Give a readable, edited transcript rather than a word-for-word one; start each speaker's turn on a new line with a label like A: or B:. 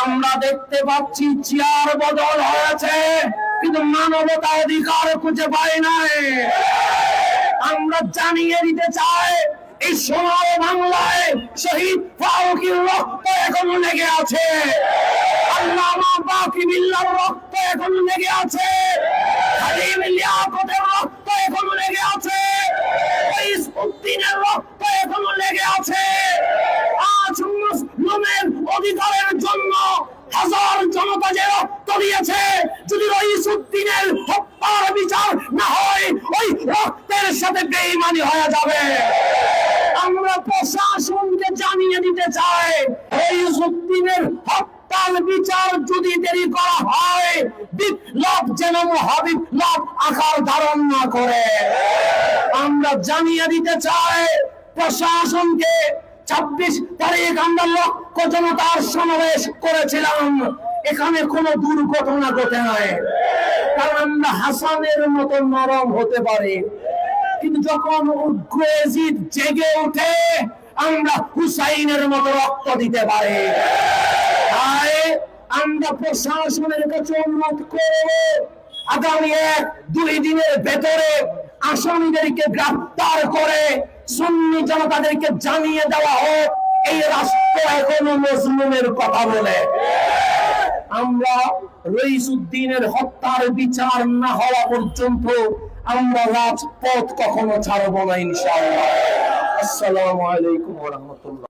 A: আমরা দেখতে পাচ্ছি চেয়ার বদল হয়েছে, কিন্তু মানবতা অধিকার খুঁজে পাই নাই। আমরা জানিয়ে দিতে চাই, এই সোনার বাংলায় শহীদ ফারুকীর রক্ত এখনো লেগে আছে, আল্লামা বাকি বিল্লাহর রক্ত এখনো লেগে আছে, খাদিম লিয়াকতের রক্ত এখনো লেগে আছে, উদ্দিনের রক্ত এখনো লেগে আছে। আজ মুসলিমের অধিকারের জন্য হাজার জনতা যে রক্ত দিয়েছে, যদি উদ্দিনের হত্যার বিচার না হয়, ওই রক্তের সাথে বেঈমানি হয়ে যাবে। আমরা প্রশাসনকে জানিয়ে দিতে চাই, উদ্দিনের হত্যার বিচার যদি দেরি করা হয়, বিপ্লব যেন মহাবিপ্লব আকার ধারণ না করে। আমরা জানিয়ে দিতে চাই প্রশাসনকে, 26 তারিখ আমরা লক্ষ জনতার সমাবেশ করেছিলাম, এখানে কোনো দুর্ঘটনা ঘটে নাই। কারণ আমরা হাসানের মতো নরম হতে পারি, কিন্তু যখন উগ্রজিৎ জেগে ওঠে আমরা হুসাইনের মতো রক্ত দিতে পারি। তাই আমরা প্রশাসনের কাছে অনুরোধ করব, আগামী 1-2 দিনের ভেতরে আসামিদেরকে গ্রেফতার করে সুন্নি জনতাদেরকে জানিয়ে দেওয়া হোক এই রাষ্ট্র এখনো মজলুমের কথা বলে। আমরা রইসুদ্দিনের হত্যার বিচার না হওয়া পর্যন্ত আমরা রাজপথ কখনো ছাড়বো না ইনশাআল্লাহ। আসসালামু আলাইকুম ওয়া রাহমাতুল্লাহ।